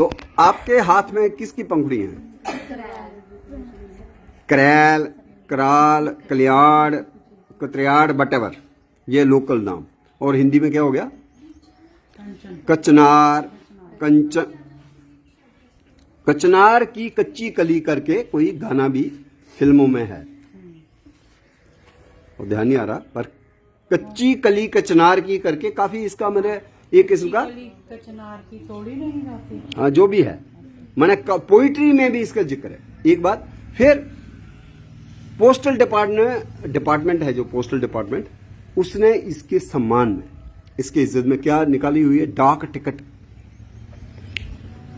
तो आपके हाथ में किसकी पंखुड़ी है? करैल, कराल, कलियाड़, कतरियाड़, बटेवर, ये लोकल नाम। और हिंदी में क्या हो गया? कचनार, कंचन। कचनार की कच्ची कली करके कोई गाना भी फिल्मों में है, और ध्यान नहीं आ रहा, पर कच्ची कली कचनार की करके काफी इसका मैंने एक किस्म का कचनार की तोड़ी नहीं जाती। हाँ, जो भी है, मैंने पोइट्री में भी इसका जिक्र है। एक बात फिर, पोस्टल डिपार्टमेंट है जो पोस्टल डिपार्टमेंट, उसने इसके सम्मान में, इसके इज्जत में क्या निकाली हुई है? डाक टिकट।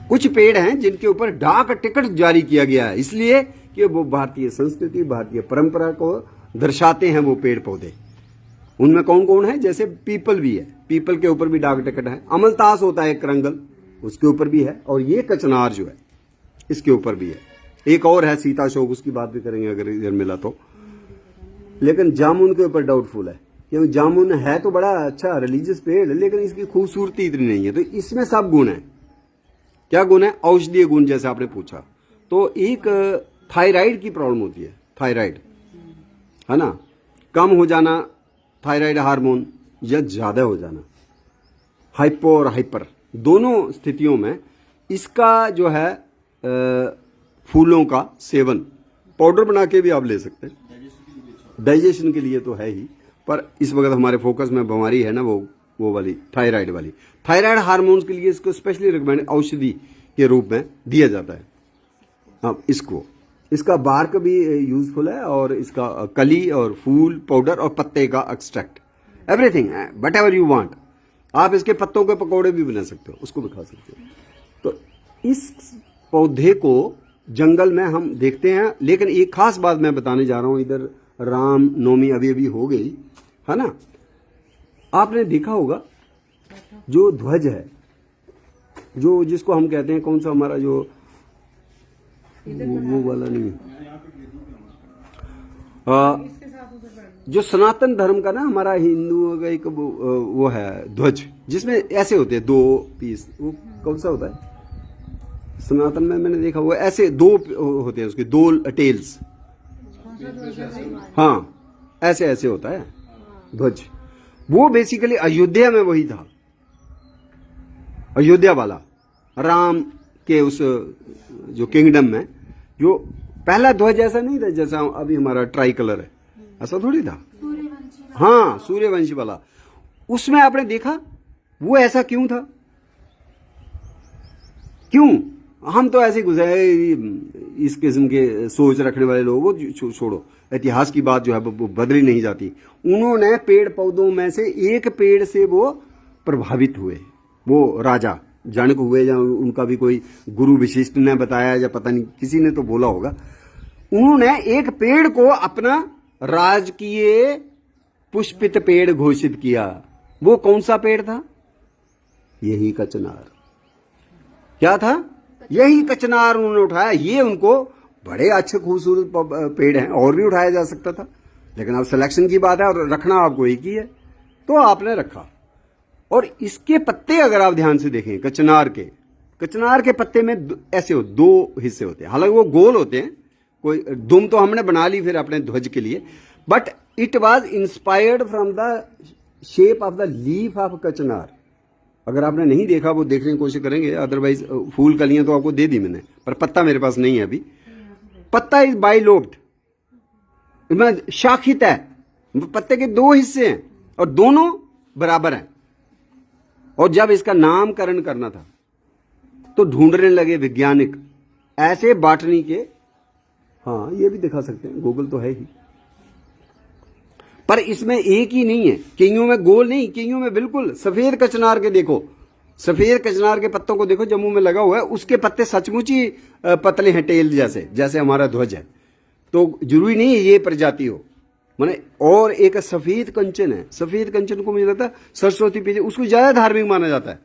कुछ पेड़ हैं जिनके ऊपर डाक टिकट जारी किया गया है, इसलिए कि वो भारतीय संस्कृति, भारतीय परंपरा को दर्शाते हैं वो पेड़ पौधे। उनमें कौन कौन है? जैसे पीपल भी है, पीपल के ऊपर भी डाक टिकट है। अमलतास होता है करंगल, उसके ऊपर भी है। और ये कचनार जो है इसके ऊपर भी है। एक और है सीताशोक, उसकी बात भी करेंगे अगर इधर मिला तो। लेकिन जामुन के ऊपर डाउटफुल है, क्योंकि जामुन है तो बड़ा अच्छा रिलीजियस पेड़, लेकिन इसकी खूबसूरती इतनी नहीं है। तो इसमें सब गुण है। क्या गुण है? औषधीय गुण, जैसे आपने पूछा। तो एक थायराइड की प्रॉब्लम होती है, थायराइड है ना, कम हो जाना थायराइड हार्मोन, या ज्यादा हो जाना, हाइपो और हाइपर, दोनों स्थितियों में इसका जो है फूलों का सेवन पाउडर बना के भी आप ले सकते हैं, डाइजेशन के लिए तो है ही। पर इस वक्त हमारे फोकस में बीमारी है ना वो वाली थायराइड वाली। थायराइड हार्मोन्स के लिए इसको स्पेशली रिकमेंड औषधि के रूप में दिया जाता है। अब इसका बार्क भी यूजफुल है, और इसका कली और फूल, पाउडर और पत्ते का एक्सट्रैक्ट, एवरीथिंग है, वट एवर यू वांट। आप इसके पत्तों के पकौड़े भी बना सकते हो, उसको भी खा सकते हो। तो इस पौधे को जंगल में हम देखते हैं। लेकिन एक खास बात मैं बताने जा रहा हूं, इधर राम नवमी अभी हो गई है ना, आपने देखा होगा जो ध्वज है, जो जिसको हम कहते हैं, कौन सा हमारा जो वो वाला नहीं है, जो सनातन धर्म का ना, हमारा हिंदुओं का एक वो है ध्वज, जिसमें ऐसे होते हैं 2 पीस। वो कौन सा होता है? सनातन में मैंने देखा, वो ऐसे 2 होते हैं, उसके 2 टेल्स। हाँ, ऐसे ऐसे होता है ध्वज। वो बेसिकली अयोध्या में वही था, अयोध्या वाला राम के उस जो किंगडम में, जो पहला ध्वज ऐसा नहीं था जैसा अभी हमारा ट्राई कलर है, ऐसा थोड़ी था। हाँ, सूर्यवंशी वाला। उसमें आपने देखा वो ऐसा क्यों था? क्यों? हम तो ऐसे गुजरे, इस किस्म के सोच रखने वाले लोगों को छोड़ो, इतिहास की बात जो है वो बदली नहीं जाती। उन्होंने पेड़ पौधों में से एक पेड़ से वो प्रभावित हुए, वो राजा जनक हुए, या उनका भी कोई गुरु विशिष्ट ने बताया, या पता नहीं किसी ने तो बोला होगा। उन्होंने एक पेड़ को अपना राजकीय पुष्पित पेड़ घोषित किया। वो कौन सा पेड़ था? यही कचनार। क्या था? यही कचनार उन्होंने उठाया। ये उनको बड़े अच्छे खूबसूरत पेड़ हैं, और भी उठाया जा सकता था, लेकिन अब सिलेक्शन की बात है और रखना आपको एक ही है, तो आपने रखा। और इसके पत्ते अगर आप ध्यान से देखें, कचनार के पत्ते में ऐसे 2 हिस्से होते हैं। हालांकि वो गोल होते हैं, कोई दुम तो हमने बना ली फिर अपने ध्वज के लिए, but it was inspired from the shape of the leaf of कचनार। अगर आपने नहीं देखा, वो देखने की कोशिश करेंगे, अदरवाइज फूल कलियां तो आपको दे दी मैंने, पर पत्ता मेरे पास नहीं है अभी। पत्ता इज बाइलोब्ड, शाखित है। पत्ते के 2 हिस्से हैं और दोनों बराबर हैं। और जब इसका नामकरण करना था तो ढूंढने लगे वैज्ञानिक ऐसे बाटनी के। हाँ, ये भी दिखा सकते हैं, गूगल तो है ही। पर इसमें एक ही नहीं है, कईयों में गोल नहीं, कईयों में बिल्कुल सफेद कचनार के देखो, सफेद कचनार के पत्तों को देखो, जम्मू में लगा हुआ है, उसके पत्ते सचमुच ही पतले हैं, टेल जैसे, जैसे हमारा ध्वज है। तो जरूरी नहीं है ये प्रजाति हो, माने। और एक सफेद कंचन है, सफेद कंचन को मुझे लगता है सरस्वती पूजा, उसको ज्यादा धार्मिक माना जाता है।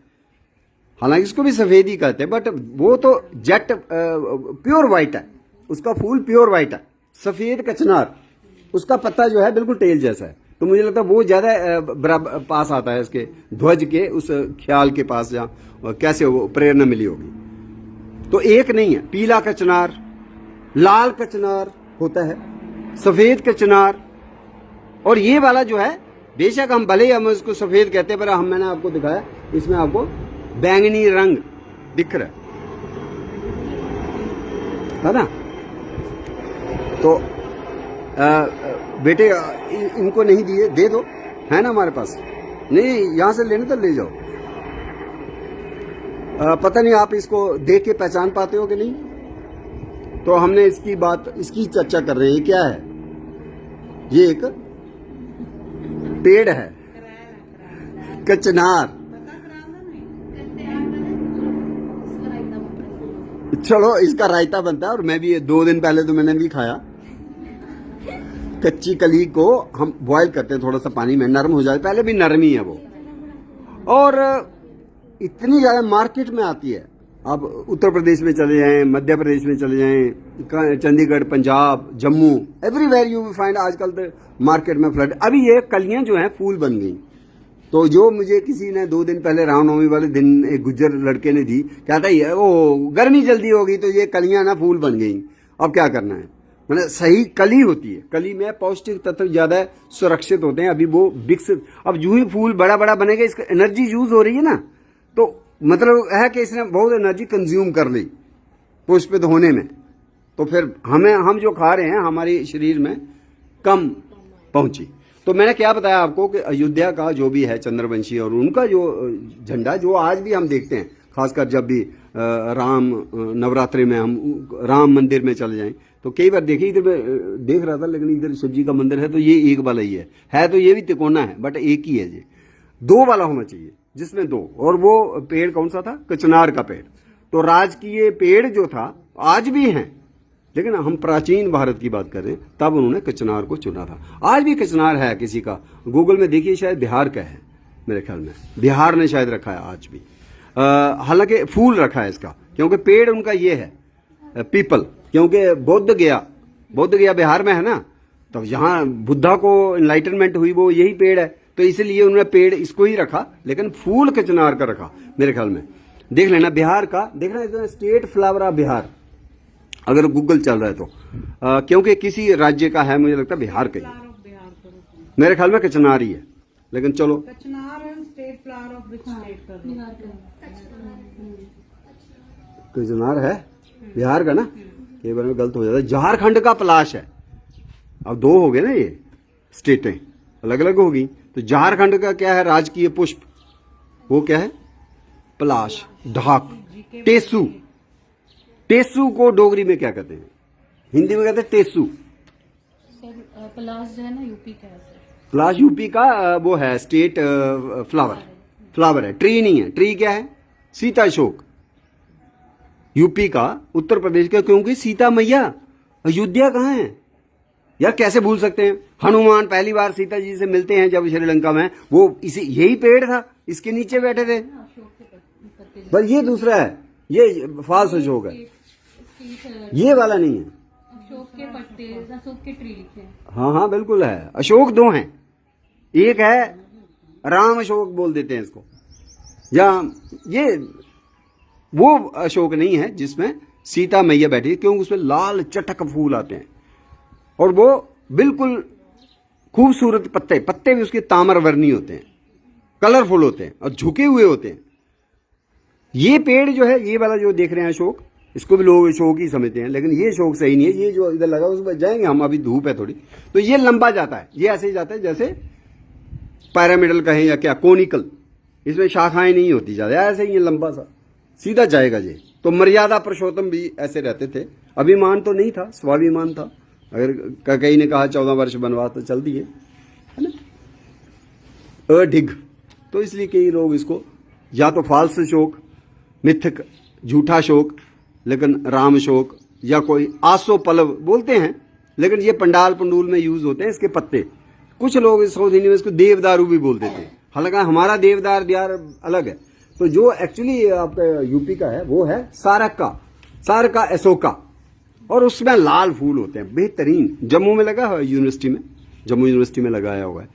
हालांकि इसको भी सफेद ही कहते हैं, बट वो तो जेट प्योर व्हाइट है, उसका फूल प्योर व्हाइट है। सफेद कचनार, उसका पत्ता जो है बिल्कुल टेल जैसा है। तो मुझे लगता है वो ज्यादा पास आता है इसके ध्वज के उस ख्याल के पास, जहाँ कैसे वो प्रेरणा मिली होगी। तो एक नहीं है, पीला कचनार, लाल कचनार होता है, सफेद कचनार, और ये वाला जो है बेशक हम भले ही हम इसको सफेद कहते हैं, पर मैंने आपको दिखाया इसमें आपको बैंगनी रंग दिख रहा है ना। तो बेटे इनको नहीं दिए, दे दो, है ना हमारे पास, नहीं यहां से लेने तो ले जाओ। पता नहीं आप इसको देख के पहचान पाते हो कि नहीं। तो हमने इसकी चर्चा कर रहे हैं। क्या है ये? एक पेड़ है कचनार। चलो इसका रायता बनता है, और मैं भी 2 दिन पहले तो मैंने भी खाया। कच्ची कली को हम बॉईल करते हैं थोड़ा सा पानी में, नरम हो जाए, पहले भी नरम ही है वो, और इतनी ज्यादा मार्केट में आती है। आप उत्तर प्रदेश में चले जाएं, मध्य प्रदेश में चले जाएं, Chandigarh, Punjab, Jammu, everywhere you will find आजकल तो मार्केट में फ्लड। अभी ये कलियां जो हैं फूल बन गई। तो जो मुझे किसी ने 2 दिन पहले रामनवमी वाले दिन एक गुज्जर लड़के ने दी, कहता है वो गर्मी जल्दी होगी तो ये कलियां ना फूल बन गई, अब क्या करना है। मतलब सही कली होती है, कली में पौष्टिक तत्व ज्यादा सुरक्षित होते हैं। अभी वो विकसित, अब जो ही फूल बड़ा बड़ा बनेगा, इसका एनर्जी यूज हो रही है ना, तो मतलब है कि इसने बहुत एनर्जी कंज्यूम कर ली पुष्पित होने में, तो फिर हम जो खा रहे हैं हमारे शरीर में कम पहुंची। तो मैंने क्या बताया आपको कि अयोध्या का जो भी है चंद्रवंशी, और उनका जो झंडा जो आज भी हम देखते हैं, खासकर जब भी राम नवरात्रि में हम राम मंदिर में चले जाएं, तो कई बार देखिए, इधर मैं देख रहा था, लेकिन इधर शिव जी का मंदिर है तो ये एक वाला ही है तो ये भी तिकोना है, बट एक ही है। ये 2 वाला होना चाहिए, जिसमें 2, और वो पेड़ कौन सा था? कचनार का पेड़। तो राजकीय पेड़ जो था आज भी हैं, लेकिन हम प्राचीन भारत की बात कर रहे हैं, तब उन्होंने कचनार को चुना था। आज भी कचनार है किसी का, गूगल में देखिए, शायद बिहार का है मेरे ख्याल में, बिहार ने शायद रखा है आज भी। हालांकि फूल रखा है इसका, क्योंकि पेड़ उनका ये है पीपल, क्योंकि बोध गया बिहार में है ना, तो यहाँ बुद्धा को एनलाइटनमेंट हुई वो यही पेड़ है, तो इसलिए उन्होंने पेड़ इसको ही रखा, लेकिन फूल कचनार का रखा मेरे ख्याल में। देख लेना बिहार का, देखना स्टेट फ्लावर ऑफ बिहार, अगर गूगल चल रहा है तो, क्योंकि किसी राज्य का है, मुझे लगता है बिहार का ही, मेरे ख्याल में कचनार ही है, लेकिन चलो कचनार है बिहार का ना, कई बार में गलत हो जाता है। झारखंड का पलाश है, अब 2 हो गए ना, ये स्टेटें अलग अलग होगी। तो झारखंड का क्या है राजकीय पुष्प? वो क्या है? पलाश, ढाक, टेसू। टेसू को डोगरी में क्या कहते हैं? हिंदी में कहते हैं टेसू। पलाश जो है ना यूपी का है। पलाश यूपी का वो है स्टेट फ्लावर है, ट्री नहीं है। ट्री क्या है? सीता अशोक। यूपी का, उत्तर प्रदेश का, क्योंकि सीता मैया अयोध्या कहाँ है यार, कैसे भूल सकते हैं। हनुमान पहली बार सीता जी से मिलते हैं जब श्रीलंका में, वो इसी यही पेड़ था, इसके नीचे बैठे थे। पर ये दूसरा है, ये फाल्स अशोक है, ये वाला नहीं है। अशोक के पत्ते, अशोक के ट्री लिखे हैं। हाँ बिल्कुल है। अशोक 2 हैं, एक है राम अशोक बोल देते हैं इसको, या ये वो अशोक नहीं है जिसमें सीता मैया बैठी, क्योंकि उसमें लाल चटक फूल आते हैं, और वो बिल्कुल खूबसूरत पत्ते भी उसके ताम्रवर्णी होते हैं, कलरफुल होते हैं और झुके हुए होते हैं। ये पेड़ जो है, ये वाला जो देख रहे हैं अशोक, इसको भी लोग अशोक ही समझते हैं, लेकिन ये अशोक सही नहीं है। ये जो इधर लगा उस पर जाएंगे हम, अभी धूप है थोड़ी, तो ये लंबा जाता है, ये ऐसे ही जाता है जैसे पैरामिडल कहें या क्या, कोनिकल, इसमें शाखाएं नहीं होती ज्यादा, ऐसे ही ये लंबा सा सीधा जाएगा ये। तो मर्यादा पुरुषोत्तम भी ऐसे रहते थे, अभिमान तो नहीं था, स्वाभिमान था। अगर कई ने कहा 14 वर्ष बनवास तो चल दिए, है ना, अढिग। तो इसलिए कई लोग इसको या तो फाल्स अशोक, मिथक, झूठा शोक, लेकिन राम अशोक, या कोई आसो पलव बोलते हैं, लेकिन ये पंडाल पंडूल में यूज होते हैं इसके पत्ते। कुछ लोग इस साउथ इंडिया में इसको देवदारू भी बोल देते हैं, हालांकि हमारा देवदार दियार अलग है। तो जो एक्चुअली आपका यूपी का है वो है सारका अशोका, और उसमें लाल फूल होते हैं बेहतरीन। जम्मू में लगा है यूनिवर्सिटी में, जम्मू यूनिवर्सिटी में लगाया हुआ है,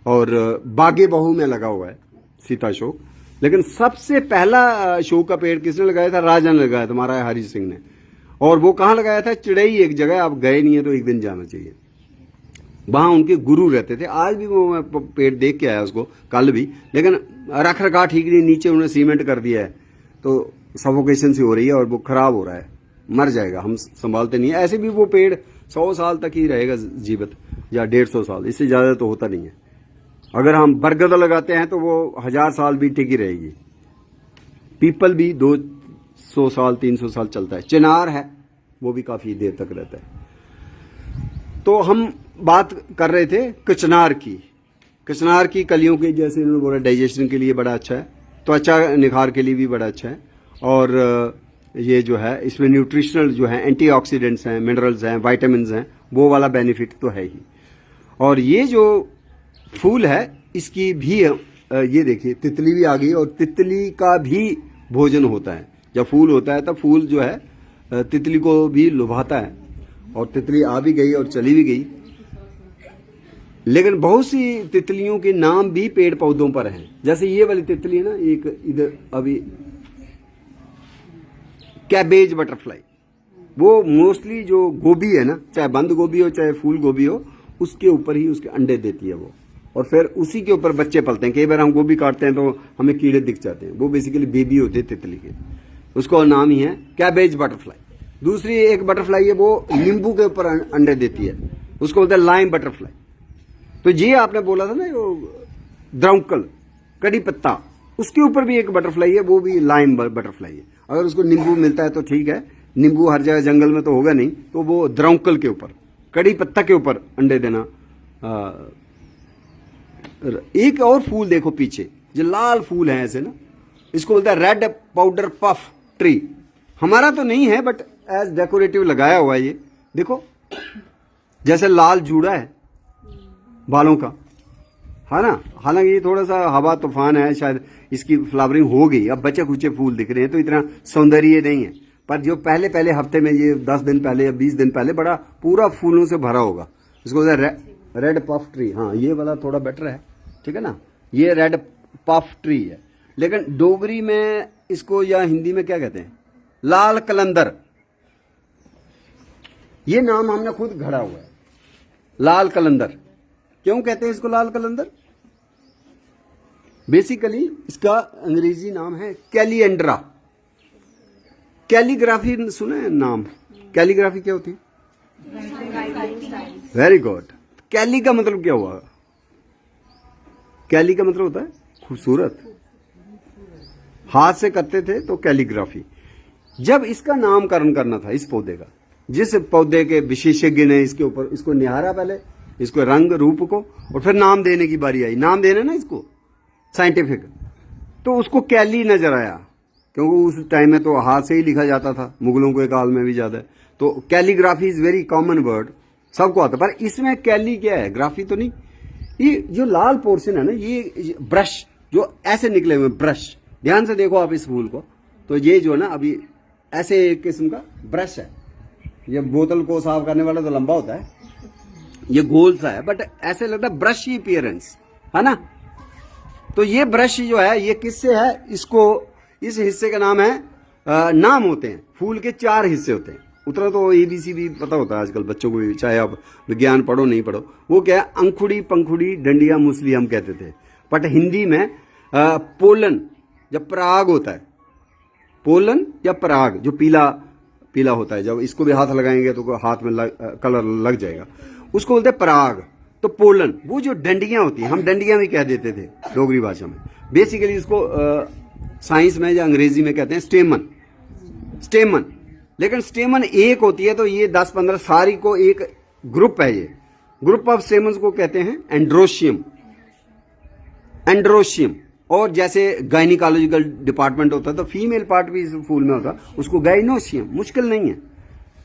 और बागे बहू में लगा हुआ है सीता अशोक। लेकिन सबसे पहला अशोक का पेड़ किसने लगाया था? राजा ने लगाया था, महाराजा हरि सिंह ने। और वो कहाँ लगाया था? चिड़ई एक जगह, आप गए नहीं है तो एक दिन जाना चाहिए। वहां उनके गुरु रहते थे। आज भी वो मैं पेड़ देख के आया उसको, कल भी, लेकिन रख रखा ठीक नहीं, नीचे उन्होंने सीमेंट कर दिया है तो सफोकेशन सी हो रही है और वो खराब हो रहा है, मर जाएगा, हम संभालते नहीं है। ऐसे भी वो पेड़ 100 साल तक ही रहेगा जीवित, या 150 साल, इससे ज्यादा तो होता नहीं है। अगर हम बरगद लगाते हैं तो वो 1000 साल भी टिकी रहेगी। पीपल भी 200 साल 300 साल चलता है। चिनार है वो भी काफी देर तक रहता है। तो हम बात कर रहे थे कचनार की। कचनार की कलियों के, जैसे इन्होंने बोला, डाइजेशन के लिए बड़ा अच्छा है, त्वचा निखार के लिए भी बड़ा अच्छा है। और ये जो है इसमें न्यूट्रिशनल जो है एंटीऑक्सीडेंट्स हैं, मिनरल्स हैं, विटामिन्स हैं, वो वाला बेनिफिट तो है ही। और ये जो फूल है इसकी भी ये देखिए तितली भी आ गई, और तितली का भी भोजन होता है। जब फूल होता है तब फूल जो है तितली को भी लुभाता है, और तितली आ भी गई और चली भी गई। लेकिन बहुत सी तितलियों के नाम भी पेड़ पौधों पर हैं। जैसे ये वाली तितली है ना, एक इधर अभी कैबेज बटरफ्लाई, वो मोस्टली जो गोभी है ना, चाहे बंद गोभी हो चाहे फूल गोभी हो, उसके ऊपर ही उसके अंडे देती है वो, और फिर उसी के ऊपर बच्चे पलते हैं। कई बार हम गोभी काटते हैं तो हमें कीड़े दिख जाते हैं, वो बेसिकली बेबी होते हैं तितली के। उसका नाम ही है कैबेज बटरफ्लाई। दूसरी एक बटरफ्लाई है वो नींबू के ऊपर अंडे देती है, उसको बोलते हैं लाइम बटरफ्लाई। तो ये आपने बोला था ना, वो द्रौंकल, कड़ी पत्ता, उसके ऊपर भी एक बटरफ्लाई है, वो भी लाइम बटरफ्लाई है। अगर उसको नींबू मिलता है तो ठीक है, नींबू हर जगह जंगल में तो होगा नहीं, तो वो द्रौंकल के ऊपर, कड़ी पत्ता के ऊपर अंडे देना। एक और फूल देखो पीछे, जो लाल फूल है ऐसे ना, इसको बोलते हैं रेड पाउडर पफ ट्री। हमारा तो नहीं है बट एज डेकोरेटिव लगाया हुआ है ये, देखो जैसे लाल जूड़ा है बालों का, है ना। हालांकि ये थोड़ा सा हवा तूफान है, शायद इसकी फ्लावरिंग हो गई, अब बचे कुचे फूल दिख रहे हैं, तो इतना सौंदर्य नहीं है। पर जो पहले पहले हफ्ते में, ये 10 दिन पहले या 20 दिन पहले, बड़ा पूरा फूलों से भरा होगा। इसको रेड पफ ट्री, हाँ ये वाला थोड़ा बेटर है, ठीक है ना। ये रेड पफ ट्री है, लेकिन डोगरी में इसको या हिंदी में क्या कहते हैं? लाल कलंदर। ये नाम हमने खुद घड़ा हुआ है, लाल कलंदर। क्यों कहते हैं इसको लाल कलंदर? बेसिकली इसका अंग्रेजी नाम है कैलिएंड्रा। कैलीग्राफी सुना है नाम? कैलीग्राफी क्या होती है? Very good. कैली का मतलब क्या हुआ? कैली का मतलब होता है खूबसूरत, हाथ से करते थे तो कैलीग्राफी। जब इसका नामकरण करना था इस पौधे का, जिस पौधे के विशेषज्ञ ने इसके ऊपर इसको निहारा, पहले इसको रंग रूप को, और फिर नाम देने की बारी आई। नाम देना ना इसको साइंटिफिक, तो उसको कैली नजर आया, क्योंकि उस टाइम में तो हाथ से ही लिखा जाता था, मुगलों के काल में भी ज्यादा। तो calligraphy is very common word, सबको आता। पर इसमें कैली क्या है? ग्राफी तो नहीं। ये जो लाल पोर्शन है ना, ये ब्रश जो ऐसे निकले हुए ब्रश, ध्यान से देखो आप इस फूल को, तो ये जो ना अभी ऐसे एक किस्म का ब्रश है। ये बोतल को साफ करने वाला तो लंबा होता है, ये गोल सा है, बट ऐसे लगता है ब्रश ही अपीयरेंस, है ना। तो ये ब्रश जो है ये किससे है? इसको, इस हिस्से का नाम है, नाम होते हैं फूल के 4 हिस्से होते हैं। उतना तो ABC भी पता होता है आजकल बच्चों को भी, चाहे आप विज्ञान पढ़ो नहीं पढ़ो। वो क्या है? अंखुड़ी, पंखुड़ी, डंडिया, मूसली हम कहते थे, बट हिंदी में पोलन, जब पराग होता है, पोलन या पराग जो पीला पीला होता है, जब इसको भी हाथ लगाएंगे तो हाथ में कलर लग जाएगा, उसको बोलते हैं पराग। तो पोलन, वो जो डंडियां होती हैं, हम डंडियां भी कह देते थे डोगरी भाषा में। बेसिकली इसको साइंस में या अंग्रेजी में कहते हैं स्टेमन। स्टेमन, लेकिन स्टेमन एक होती है, तो ये 10-15 सारी को एक ग्रुप है। ये ग्रुप ऑफ स्टेमन्स को कहते हैं एंड्रोशियम। एंड्रोशियम। और जैसे गायनिकोलॉजिकल डिपार्टमेंट होता है तो फीमेल पार्ट भी इस फूल में होता है, उसको गाइनोशियम। मुश्किल नहीं है,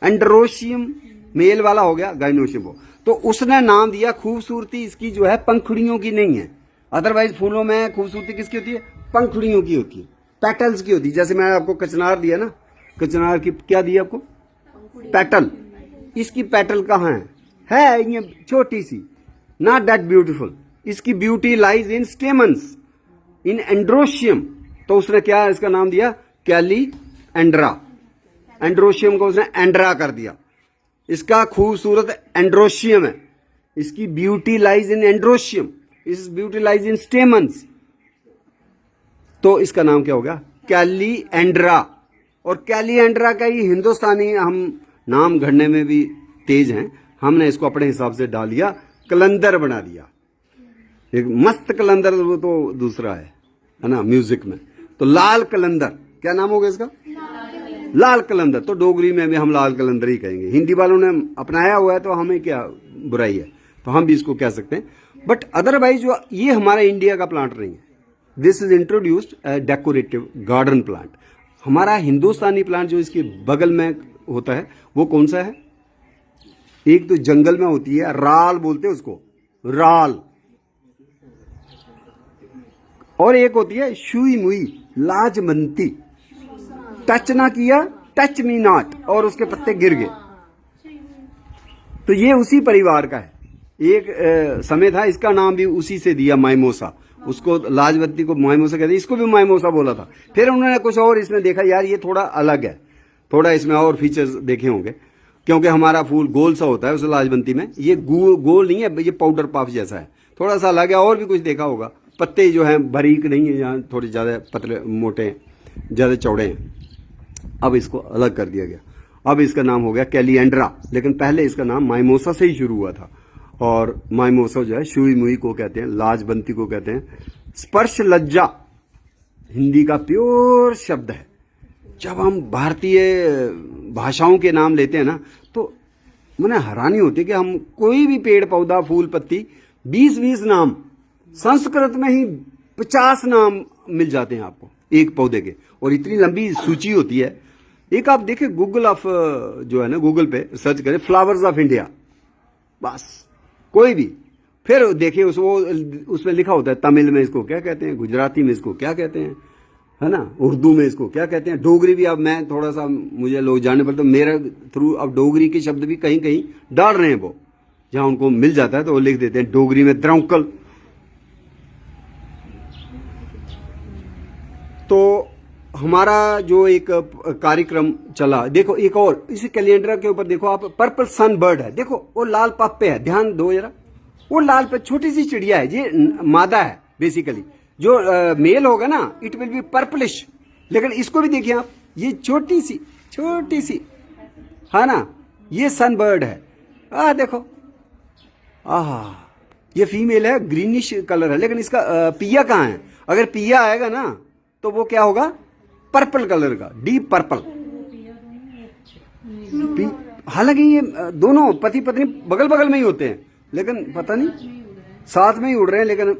एंड्रोशियम मेल वाला हो गया, गाइनोशियम हो। तो उसने नाम दिया, खूबसूरती इसकी जो है पंखुड़ियों की नहीं है। अदरवाइज फूलों में खूबसूरती किसकी होती है? पंखुड़ियों की होती है, पेटल्स की होती है। जैसे मैंने आपको कचनार दिया ना, कचनार की क्या दिया आपको? पेटल। इसकी पेटल कहाँ है ये छोटी सी, नॉट दैट ब्यूटीफुल। इसकी beauty lies in stamens, in androecium. तो उसने क्या इसका नाम दिया, कैलिएंड्रा। एंड्रोशियम को उसने एंड्रा कर दिया। इसका खूबसूरत एंड्रोशियम है, इसकी ब्यूटी लाइज इन एंड्रोशियम, इस ब्यूटी लाइज इन स्टेमन्स। तो इसका नाम क्या हो गया, कैलिएंड्रा। और कैलिएंड्रा का ही हिंदुस्तानी हम नाम घड़ने में भी तेज हैं, हमने इसको अपने हिसाब से डाल दिया, कलंदर बना दिया। एक मस्त कलंदर वो तो दूसरा है ना म्यूजिक में। तो लाल कलंदर, क्या नाम होगा इसका, लाल कलंदर। तो डोगरी में भी हम लाल कलंदर ही कहेंगे। हिंदी वालों ने अपनाया हुआ है तो हमें क्या बुराई है, तो हम भी इसको कह सकते हैं। बट अदरवाइज जो ये हमारा इंडिया का प्लांट नहीं है। This is introduced decorative garden plant. हमारा हिंदुस्तानी प्लांट जो इसके बगल में होता है वो कौन सा है, एक तो जंगल में होती है, राल बोलते हैं उसको, राल। और एक होती है शुई मुई, लाजमंती। टच ना किया, टच मी नॉट, और उसके पत्ते गिर गए। तो ये उसी परिवार का है। एक समय था इसका नाम भी उसी से दिया, माइमोसा। उसको लाजवंती को माइमोसा कहते, इसको भी माइमोसा बोला था। फिर उन्होंने कुछ और इसमें देखा, यार ये थोड़ा अलग है, थोड़ा इसमें और फीचर्स देखे होंगे, क्योंकि हमारा फूल गोल सा होता है उस लाजवंती में, ये गोल नहीं है, ये पाउडर पफ जैसा है, थोड़ा सा अलग है। और भी कुछ देखा होगा, पत्ते जो हैं बारीक नहीं है, यहाँ थोड़े ज़्यादा पतले मोटे हैं, ज़्यादा चौड़े हैं। अब इसको अलग कर दिया गया, अब इसका नाम हो गया कैलिएंड्रा। लेकिन पहले इसका नाम माइमोसा से ही शुरू हुआ था। और माइमोसा जो है शुई मुई को कहते हैं, लाजबंती को कहते हैं। स्पर्श लज्जा हिंदी का प्योर शब्द है। जब हम भारतीय भाषाओं के नाम लेते हैं ना, तो मुझे हैरानी होती है कि हम कोई भी पेड़ पौधा फूल पत्ती 20-20 नाम, संस्कृत में ही 50 नाम मिल जाते हैं आपको एक पौधे के, और इतनी लंबी सूची होती है। एक आप देखें गूगल ऑफ जो है ना, गूगल पे सर्च करें फ्लावर्स ऑफ इंडिया, बस कोई भी, फिर देखिए उसमें लिखा होता है तमिल में इसको क्या कहते हैं, गुजराती में इसको क्या कहते हैं, है ना, उर्दू में इसको क्या कहते हैं, डोगरी भी। अब मैं थोड़ा सा मुझे लोग जानने पड़ते, मेरे थ्रू अब डोगरी के शब्द भी कहीं कहीं डाल रहे हैं, वो जहां उनको मिल जाता है तो वो लिख देते हैं डोगरी में द्रौकल। तो हमारा जो एक कार्यक्रम चला, देखो एक और इस कैलेंडर के ऊपर देखो आप, पर्पल सन बर्ड है, देखो वो लाल पप्पे है, ध्यान दो जरा, वो लाल पे छोटी सी चिड़िया है, ये मादा है बेसिकली। जो मेल होगा ना, इट विल बी पर्पलिश। लेकिन इसको भी देखिए आप, ये छोटी सी है ना, ये सन बर्ड है। देखो, ये फीमेल है, ग्रीनिश कलर है, लेकिन इसका पिया कहाँ है। अगर पिया आएगा ना तो वो क्या होगा, पर्पल कलर का, डीप पर्पल। हालांकि ये दोनों पति पत्नी बगल बगल में ही होते हैं, लेकिन पता नहीं साथ में ही उड़ रहे हैं। लेकिन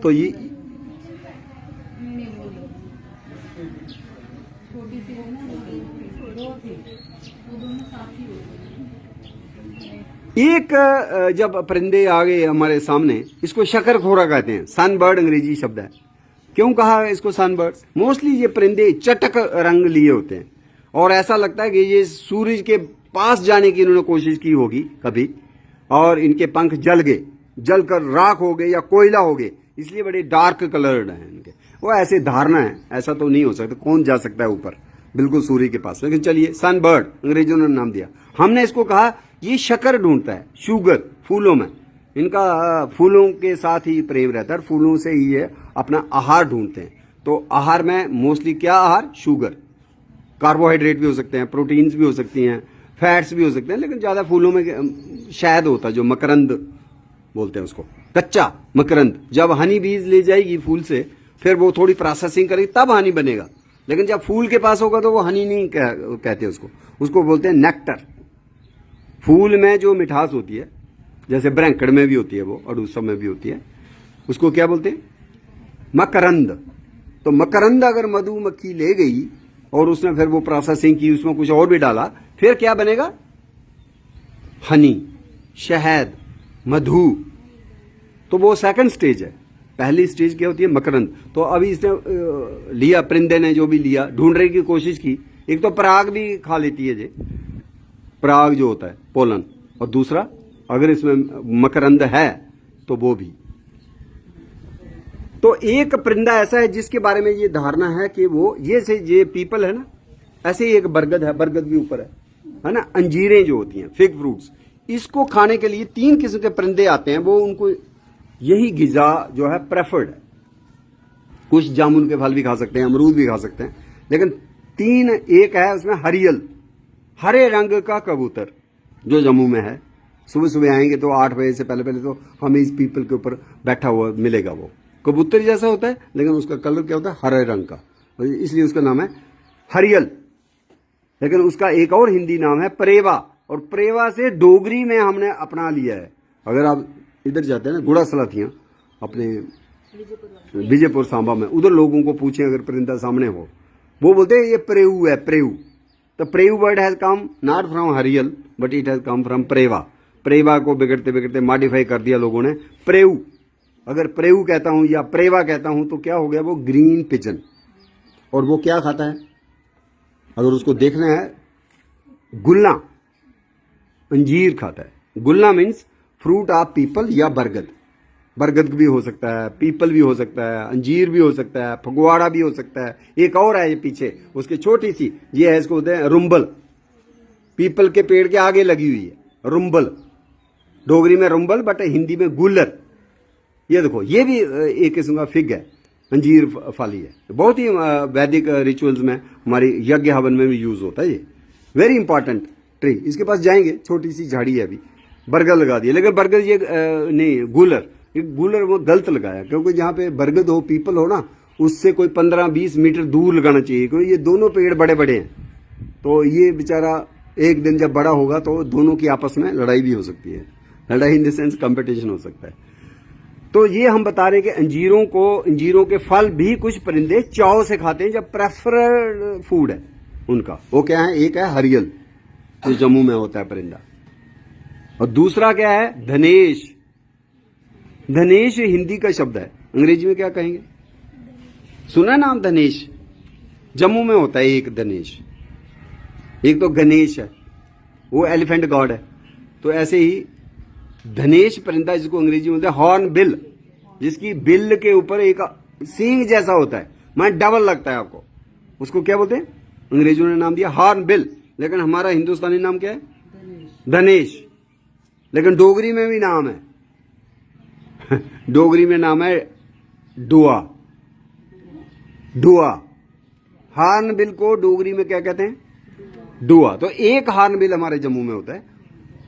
तो ये एक जब परिंदे आ गए हमारे सामने, इसको शकरखोरा कहते हैं। सनबर्ड अंग्रेजी शब्द है। क्यों कहा इसको सनबर्ड? मोस्टली ये परिंदे चटक रंग लिए होते हैं, और ऐसा लगता है कि ये सूरज के पास जाने की इन्होंने कोशिश की होगी कभी, और इनके पंख जल गए, जलकर राख हो गए या कोयला हो गए, इसलिए बड़े डार्क कलर्ड हैं इनके। वो ऐसे धारणा है, ऐसा तो नहीं हो सकता, कौन जा सकता है ऊपर बिल्कुल सूर्य के पास। लेकिन चलिए, सनबर्ड अंग्रेजों ने नाम दिया। हमने इसको कहा ये शक्कर ढूंढता है, शुगर फूलों में, इनका फूलों के साथ ही प्रेम रहता है, फूलों से ही ये अपना आहार ढूंढते हैं। तो आहार में मोस्टली क्या आहार, शुगर, कार्बोहाइड्रेट भी हो सकते हैं, प्रोटीन्स भी हो सकती हैं, फैट्स भी हो सकते हैं, लेकिन ज़्यादा फूलों में शहद होता है, जो मकरंद बोलते हैं उसको, कच्चा मकरंद। जब हनी बीज ले जाएगी फूल से, फिर वो थोड़ी प्रोसेसिंग करेगी तब हनी बनेगा। लेकिन जब फूल के पास होगा तो वो हनी नहीं कहते उसको बोलते हैं नेक्टर। फूल में जो मिठास होती है, जैसे ब्रैंकड़ में भी होती है वो, अड़ूसा में भी होती है, उसको क्या बोलते हैं, मकरंद। तो मकरंद अगर मधुमक्खी ले गई और उसने फिर वो प्रोसेसिंग की, उसमें कुछ और भी डाला, फिर क्या बनेगा, हनी, शहद, मधु। तो वो सेकंड स्टेज है। पहली स्टेज क्या होती है, मकरंद। तो अभी इसने लिया, परिंदे ने जो भी लिया, ढूंढने की कोशिश की। एक तो पराग भी खा लेती है जे, पराग जो होता है पोलन, और दूसरा अगर इसमें मकरंद है तो वो भी। तो एक परिंदा ऐसा है जिसके बारे में ये धारणा है कि वो ये पीपल है ना, ऐसे ही एक बरगद है, बरगद भी ऊपर है ना, अंजीरें जो होती हैं, फिग फ्रूट्स, इसको खाने के लिए 3 किस्म के परिंदे आते हैं, वो उनको यही गिजा जो है प्रेफर्ड है। कुछ जामुन के फल भी खा सकते हैं, अमरूद भी खा सकते हैं, लेकिन 3 एक है उसमें हरियल, हरे रंग का कबूतर जो जम्मू में है। सुबह सुबह आएंगे तो 8 बजे से पहले पहले तो हमें इस पीपल के ऊपर बैठा हुआ मिलेगा। वो कबूतर जैसा होता है लेकिन उसका कलर क्या होता है, हरे रंग का, इसलिए उसका नाम है हरियल। लेकिन उसका एक और हिंदी नाम है परेवा, और परेवा से डोगरी में हमने अपना लिया है। अगर आप इधर जाते हैं ना गुड़ा सलाथियाँ अपने विजयपुर सांबा में, उधर लोगों को पूछें अगर परिंदा सामने हो, वो बोलते हैं ये प्रेऊ है, प्रेऊ। तो प्रेऊ word has come not from हरियल but it has come from परेवा। परेवा को बिगड़ते बिगड़ते मॉडिफाई कर दिया लोगों ने प्रेऊ। अगर प्रेऊ कहता हूं या परेवा कहता हूं तो क्या हो गया, वो ग्रीन पिजन। और वो क्या खाता है, अगर उसको देखना है, गुल्ला, अंजीर खाता है। गुल्ला मीन्स फ्रूट ऑफ पीपल या बरगद। बरगद भी हो सकता है, पीपल भी हो सकता है, अंजीर भी हो सकता है, फगवाड़ा भी हो सकता है। एक और है ये पीछे उसके छोटी सी, ये है, इसको बोलते हैं रुम्बल। पीपल के पेड़ के आगे लगी हुई है रुम्बल, डोगरी में रुम्बल बट हिंदी में गुल्लर। ये देखो, ये भी एक किस्म का फिग है, अंजीर फाली है। बहुत ही वैदिक रिचुअल्स में, हमारी यज्ञ हवन में भी यूज होता है ये। Very important tree. इसके पास जाएंगे, छोटी सी झाड़ी है, अभी बरगद लगा दिया, लेकिन बरगद ये नहीं, गुलर वो गलत लगाया, क्योंकि जहाँ पे बरगद हो, पीपल हो ना, उससे कोई 15-20 मीटर दूर लगाना चाहिए, क्योंकि ये दोनों पेड़ बड़े बड़े हैं। तो ये बेचारा एक दिन जब बड़ा होगा तो दोनों की आपस में लड़ाई भी हो सकती है, लड़ाई इन द सेंस कंपटीशन हो सकता है। तो ये हम बता रहे हैं कि अंजीरों के फल भी कुछ परिंदे चाव से खाते हैं, जब प्रेफर्ड फूड है उनका। वो क्या है, एक है हरियल जो जम्मू में होता है परिंदा, और दूसरा क्या है धनेश। धनेश हिंदी का शब्द है, अंग्रेजी में क्या कहेंगे, सुना नाम धनेश? जम्मू में होता है एक धनेश। एक तो गणेश है, वो एलिफेंट गॉड है। तो ऐसे ही धनेश परिंदा, जिसको अंग्रेजी में बोलते हैं हॉर्न बिल, जिसकी बिल के ऊपर एक सींग जैसा होता है, मैं डबल लगता है आपको, उसको क्या बोलते हैं? अंग्रेजों ने नाम दिया हॉर्न बिल, लेकिन हमारा हिंदुस्तानी नाम क्या है? धनेश। लेकिन डोगरी में भी नाम है डोगरी में नाम है डुआ। डुआ, हॉर्नबिल को डोगरी में क्या कहते हैं? डुआ। तो एक हॉर्नबिल हमारे जम्मू में होता है,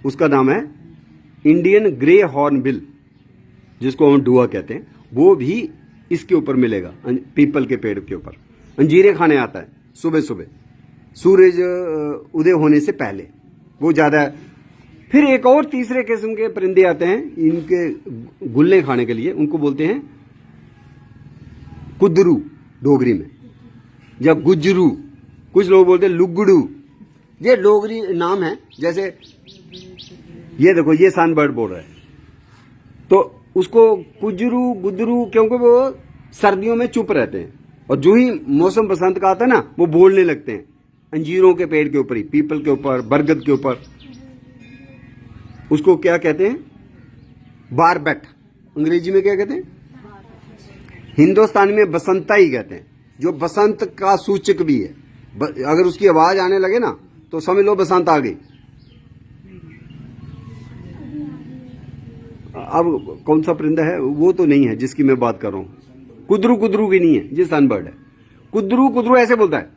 उसका नाम है इंडियन ग्रे हॉर्नबिल, जिसको हम डुआ कहते हैं। वो भी इसके ऊपर मिलेगा, पीपल के पेड़ के ऊपर। अंजीरें खाने आता है सुबह सुबह, सूरज उदय होने से पहले, वो ज्यादा है। फिर एक और तीसरे किस्म के परिंदे आते हैं इनके गुल्ले खाने के लिए, उनको बोलते हैं कुदरू डोगरी में, या गुजरू, कुछ लोग बोलते हैं लुगड़ू। ये डोगरी नाम है। जैसे ये देखो, ये सनबर्ड बोल रहा है, तो उसको कुजरू गुदरू, क्योंकि वो सर्दियों में चुप रहते हैं, और जो ही मौसम बसंत का आता है ना, वो बोलने लगते हैं। अंजीरों के पेड़ के ऊपर ही, पीपल के ऊपर, बरगद के ऊपर। उसको क्या कहते हैं? बारबेट। अंग्रेजी में क्या कहते हैं? हिंदुस्तानी में बसंता ही कहते हैं, जो बसंत का सूचक भी है। अगर उसकी आवाज आने लगे ना तो समझ लो बसंत आ गई। अब कौन सा परिंदा है वो तो नहीं है जिसकी मैं बात कर रहा हूं। कुदरू कुदरू भी नहीं है, ये सनबर्ड है। कुदरू कुदरू ऐसे बोलता है,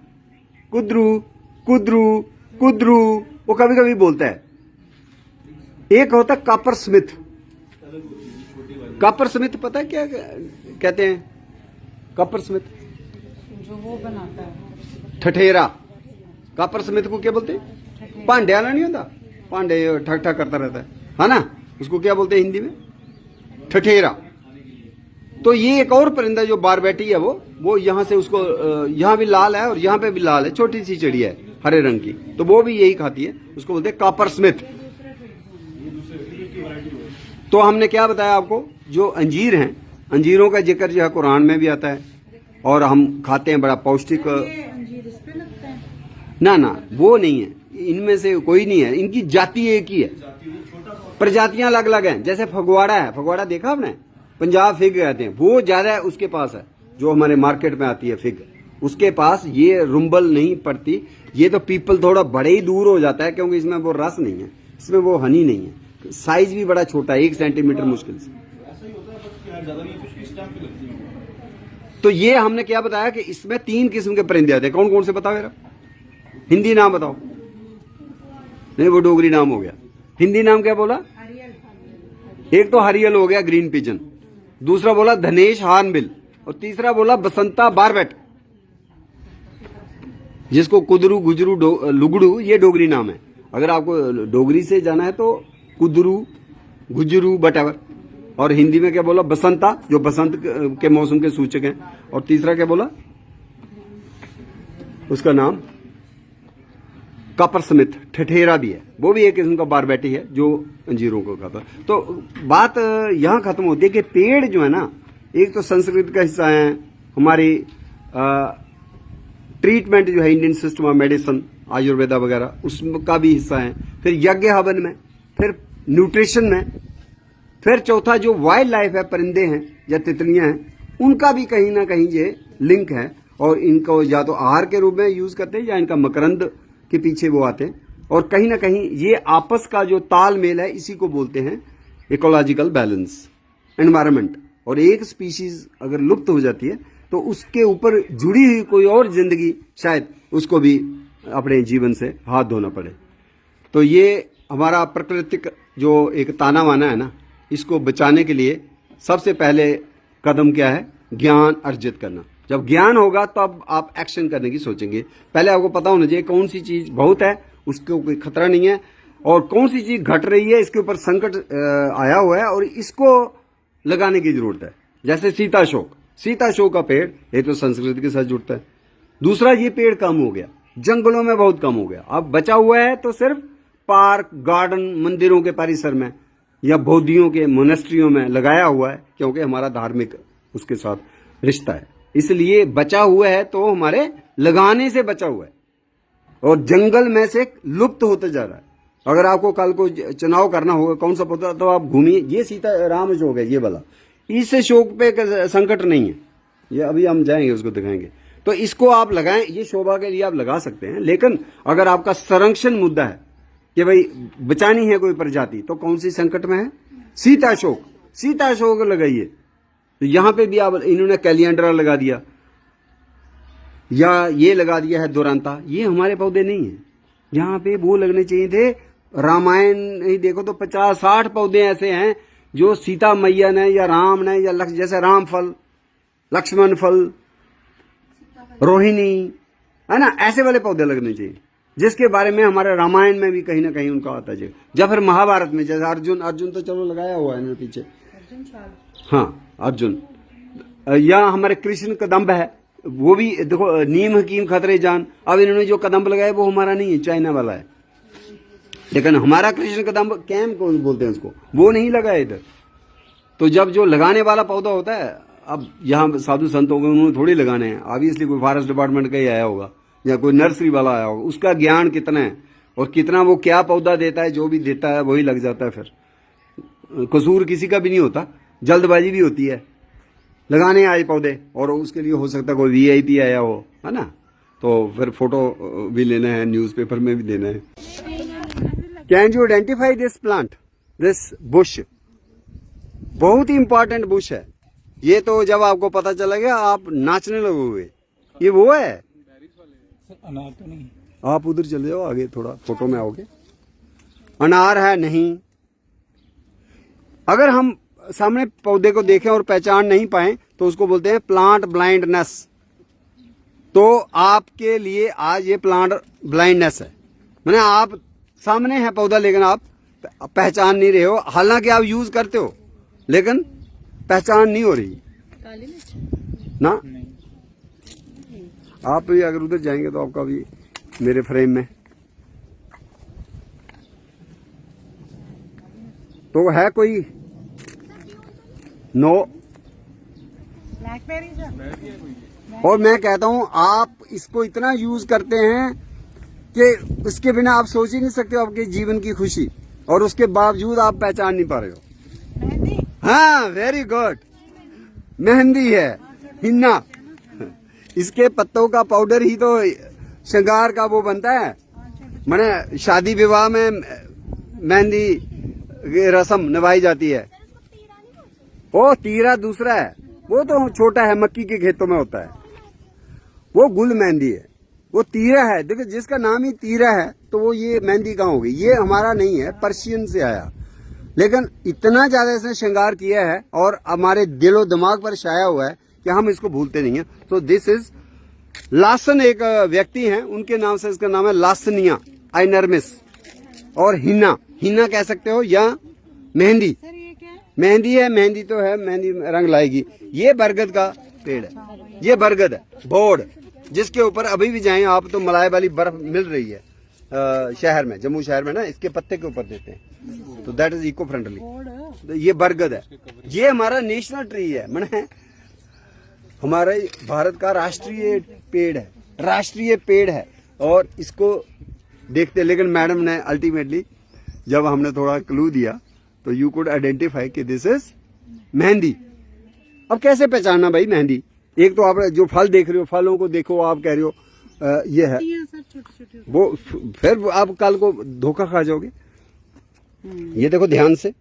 कुदरू कुदरू कुदरू, वो कभी कभी बोलता है। एक होता है कॉपर स्मिथ। कॉपर स्मिथ पता है क्या कहते हैं? कॉपर स्मिथ जो वो बनाता है ठठेरा। कॉपर स्मिथ को क्या बोलते हैं? पांडे वाला नहीं होता, पांडे ठक ठक करता रहता है ना, उसको क्या बोलते हैं हिंदी में? ठठेरा। तो ये एक और परिंदा जो बारबेटी है, वो यहां से उसको, यहां भी लाल है और यहां पे भी लाल है, छोटी सी चिड़िया है हरे रंग की, तो वो भी यही खाती है, उसको बोलते हैं कॉपर स्मिथ। तो हमने क्या बताया आपको, जो अंजीर हैं, अंजीरों का जिक्र जो है कुरान में भी आता है, और हम खाते हैं, बड़ा पौष्टिक। अंजीर इस पे लगता है? ना वो नहीं है, इनमें से कोई नहीं है, इनकी जाति एक ही है, प्रजातियां अलग अलग हैं। जैसे फगवाड़ा है, फगवाड़ा देखा आपने? पंजाब फिग कहते हैं, वो ज्यादा उसके पास है, जो हमारे मार्केट में आती है फिग, उसके पास ये रुम्बल नहीं पड़ती। ये तो पीपल थोड़ा बड़े ही दूर हो जाता है, क्योंकि इसमें वो रस नहीं है, इसमें वो हनी नहीं है, साइज भी बड़ा छोटा है, 1 सेंटीमीटर मुश्किल से। तो ये हमने क्या बताया कि इसमें 3 किस्म के परिंदे आते हैं। कौन कौन से बताओ मेरा, हिंदी नाम बताओ। नहीं, वो डोगरी नाम हो गया। हिंदी नाम क्या बोला? एक तो हरियल हो गया, ग्रीन पिजन, दूसरा बोला धनेश हार्नबिल, और तीसरा बोला बसंता बारबेट, जिसको कुदरू गुजरू लुगड़ू, ये डोगरी नाम है। अगर आपको डोगरी से जाना है तो कुदरू गुजरू बटेवर, और हिंदी में क्या बोला? बसंता, जो बसंत के मौसम के सूचक हैं, और तीसरा क्या बोला उसका नाम? कपर स्मिथ, ठठेरा भी है, वो भी एक किस्म का बारबेटी है जो अंजीरों को खाता है। तो बात यहां खत्म होती है कि पेड़ जो है ना, एक तो संस्कृत का हिस्सा है, हमारी ट्रीटमेंट जो है Indian system of medicine, Ayurveda वगैरह, उसका भी हिस्सा है, फिर यज्ञ हवन में, फिर न्यूट्रिशन में, फिर चौथा जो वाइल्ड लाइफ है, परिंदे हैं या तितलियां हैं, उनका भी कहीं ना कहीं ये लिंक है, और इनको या तो आहार के रूप में यूज करते हैं या इनका मकरंद के पीछे वो आते हैं, और कहीं ना कहीं ये आपस का जो तालमेल है, इसी को बोलते हैं इकोलॉजिकल बैलेंस, एनवायरनमेंट। और एक स्पीशीज अगर लुप्त हो जाती है तो उसके ऊपर जुड़ी हुई कोई और जिंदगी शायद उसको भी अपने जीवन से हाथ धोना पड़े। तो ये हमारा प्राकृतिक जो एक ताना वाना है ना, इसको बचाने के लिए सबसे पहले कदम क्या है? ज्ञान अर्जित करना। जब ज्ञान होगा तब आप एक्शन करने की सोचेंगे। पहले आपको पता होना चाहिए कौन सी चीज बहुत है, उसको कोई खतरा नहीं है, और कौन सी चीज घट रही है, इसके ऊपर संकट आया हुआ है और इसको लगाने की जरूरत है। जैसे सीताशोक, सीताशोक का पेड़, ये तो संस्कृति के साथ जुड़ता है। दूसरा, ये पेड़ कम हो गया, जंगलों में बहुत कम हो गया, अब बचा हुआ है तो सिर्फ पार्क, गार्डन, मंदिरों के परिसर में या बौद्धियों के मोनेस्ट्रियों में लगाया हुआ है, क्योंकि हमारा धार्मिक उसके साथ रिश्ता है, इसलिए बचा हुआ है, तो हमारे लगाने से बचा हुआ है, और जंगल में से लुप्त होते जा रहा है। अगर आपको कल को चुनाव करना होगा कौन सा पौधा, तो आप घूमिए, ये सीताराम शोक है, ये वाला, इस शोक पे संकट नहीं है, ये अभी हम जाएंगे उसको दिखाएंगे। तो इसको आप लगाएं, ये शोभा के लिए आप लगा सकते हैं, लेकिन अगर आपका संरक्षण मुद्दा है कि भाई बचानी है कोई प्रजाति, तो कौन सी संकट में है? सीताशोक, सीताशोक लगाइए। तो यहां पे भी आप, इन्होंने कैलियंड्रा लगा दिया या ये लगा दिया है दुरांता, ये हमारे पौधे नहीं है। यहाँ पे वो लगने चाहिए थे, रामायण ही देखो तो 50-60 पौधे ऐसे हैं जो सीता मैया ने या राम ने या जैसे राम फल, लक्ष्मण फल, रोहिणी, है ना, ऐसे वाले पौधे लगने चाहिए, जिसके बारे में हमारे रामायण में भी कहीं ना कहीं उनका आता है। या फिर महाभारत में जैसे अर्जुन तो चलो लगाया हुआ है ना पीछे, हाँ अर्जुन, या हमारे कृष्ण कदम्ब है, वो भी देखो, नीम हकीम खतरे जान। अब इन्होंने जो कदम्ब लगाया वो हमारा नहीं है, चाइना वाला है, लेकिन हमारा कृष्ण कदम्ब कैम को बोलते हैं उसको, वो नहीं लगा इधर। तो जब जो लगाने वाला पौधा होता है, अब यहाँ साधु संत हो गए, उन्होंने थोड़ी लगाने हैं, ऑब्वियसली कोई फॉरेस्ट डिपार्टमेंट का ही आया होगा या कोई नर्सरी वाला आया होगा, उसका ज्ञान कितना है और कितना वो क्या पौधा देता है, जो भी देता है वही लग जाता है। फिर कसूर किसी का भी नहीं होता, जल्दबाजी भी होती है, लगाने आए पौधे, और उसके लिए हो सकता है कोई वीआईपी आया हो, है ना, तो फिर फोटो भी लेना है, न्यूज़पेपर में भी देना है। Can you identify this plant, this Bush? बहुत ही इंपॉर्टेंट बुश है ये, तो जब आपको पता चलेगा आप नाचने लगोगे। ये वो है, अनार तो नहीं, आप उधर चले जाओ आगे थोड़ा, फोटो में आओगे। अनार है नहीं। अगर हम सामने पौधे को देखें और पहचान नहीं पाए तो उसको बोलते हैं प्लांट ब्लाइंडनेस। तो आपके लिए आज ये प्लांट ब्लाइंडनेस है, मैंने आप सामने है पौधा लेकिन आप पहचान नहीं रहे हो, हालांकि आप यूज करते हो लेकिन पहचान नहीं हो रही काली मिर्च ना। आप भी अगर उधर जाएंगे तो आपका भी मेरे फ्रेम में तो है कोई नो। और मैं कहता हूं आप इसको इतना यूज करते हैं कि उसके बिना आप सोच ही नहीं सकते हो आपके जीवन की खुशी, और उसके बावजूद आप पहचान नहीं पा रहे हो। हाँ, वेरी गुड। मेहंदी है, हिन्ना। इसके पत्तों का पाउडर ही तो श्रृंगार का वो बनता है। माने शादी विवाह में मेहंदी की रस्म निभाई जाती है। वो तीरा दूसरा है, वो तो छोटा है, मक्की के खेतों में होता है। वो गुल मेहंदी है, वो तीरा है। देखो जिसका नाम ही तीरा है तो वो ये मेहंदी कहाँ होगी? ये हमारा नहीं है, पर्शियन से आया। लेकिन इतना ज्यादा इसने श्रृंगार किया है और हमारे दिलो दिमाग पर छाया हुआ है कि हम इसको भूलते नहीं है। तो दिस इज लासन, एक व्यक्ति हैं, उनके नाम से इसका नाम है लासनिया आइनर्मिस। और हिन्ना, हिन्ना कह सकते हो, या मेहंदी। मेहंदी है, मेहंदी तो है, मेहंदी रंग लाएगी। ये बरगद का पेड़ है, ये बरगद है, बोर्ड, जिसके ऊपर अभी भी जाएं आप तो मलाई वाली बर्फ मिल रही है शहर में, जम्मू शहर में ना, इसके पत्ते के ऊपर देते हैं। तो दैट इज इको फ्रेंडली। तो ये बरगद है, ये हमारा नेशनल ट्री है, मैंने हमारे भारत का राष्ट्रीय पेड़ है, राष्ट्रीय पेड़ है। और इसको देखते, लेकिन मैडम ने अल्टीमेटली जब हमने थोड़ा क्लू दिया तो यू कुड आइडेंटिफाई कि दिस इज मेहंदी। अब कैसे पहचानना भाई मेहंदी? एक तो आप जो फल देख रहे हो, फलों को देखो, आप कह रहे हो ये है, वो फिर आप कल को धोखा खा जाओगे। ये देखो ध्यान से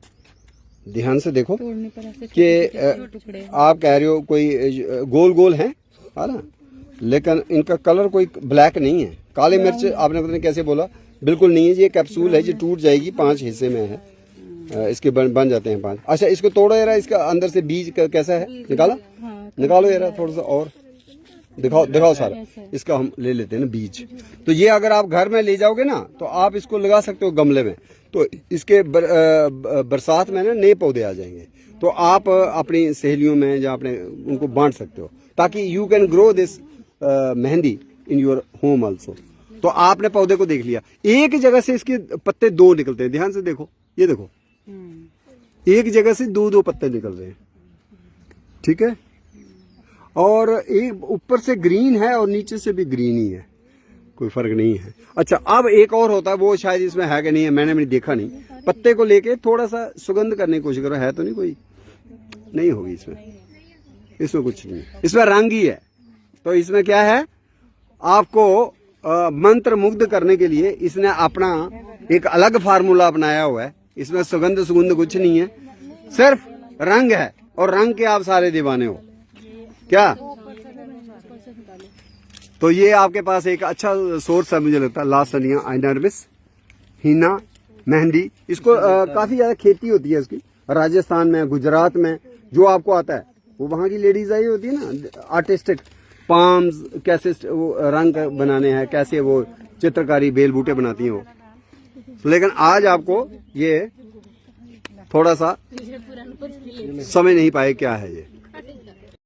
देखो कि आप कह रहे हो कोई गोल गोल है ना, लेकिन इनका कलर कोई ब्लैक नहीं है। काली मिर्च आपने पता नहीं कैसे बोला, बिल्कुल नहीं है। ये कैप्सूल है, ये टूट जाएगी, 5 हिस्से में है, इसके बन जाते हैं 5। अच्छा, इसको तोड़ो यार, इसका अंदर से बीज कैसा है, निकाला? निकालो यार थोड़ा सा और दिखाओ सारा। इसका हम ले लेते हैं ना बीज। तो ये अगर आप घर में ले जाओगे ना तो आप इसको लगा सकते हो गमले में, तो इसके बरसात में ना नए पौधे आ जाएंगे। तो आप अपनी सहेलियों में या अपने उनको बांट सकते हो, ताकि you can grow this mehndi in your home also. तो आपने पौधे को देख लिया, एक जगह से इसके पत्ते 2 निकलते हैं, ध्यान से देखो, ये देखो, एक जगह से 2 पत्ते निकल रहे हैं, ठीक है। और एक ऊपर से ग्रीन है और नीचे से भी ग्रीन ही है, कोई फर्क नहीं है। अच्छा, अब एक और होता है, वो शायद इसमें है कि नहीं है, मैंने भी देखा नहीं। पत्ते को लेके थोड़ा सा सुगंध करने की कोशिश करो, है तो नहीं कोई? नहीं होगी इसमें कुछ नहीं, इसमें रंग ही है। तो इसमें क्या है, आपको मंत्र मुग्ध करने के लिए इसने अपना एक अलग फार्मूला अपनाया हुआ है। इसमें सुगंध कुछ नहीं है, सिर्फ रंग है, और रंग के आप सारे दीवाने हो क्या? तो ये आपके पास एक अच्छा सोर्स है मुझे लगता है, लासनिया आइनर्मिस, हिना, मेहंदी। इसको काफी ज्यादा खेती होती है इसकी, राजस्थान में, गुजरात में। जो आपको आता है वो वहां की लेडीज आई होती है ना, आर्टिस्टिक, पाम्स कैसे वो रंग बनाने हैं, कैसे वो चित्रकारी बेल बूटे बनाती हैं वो। लेकिन आज आपको ये थोड़ा सा समझ नहीं पाए क्या है ये।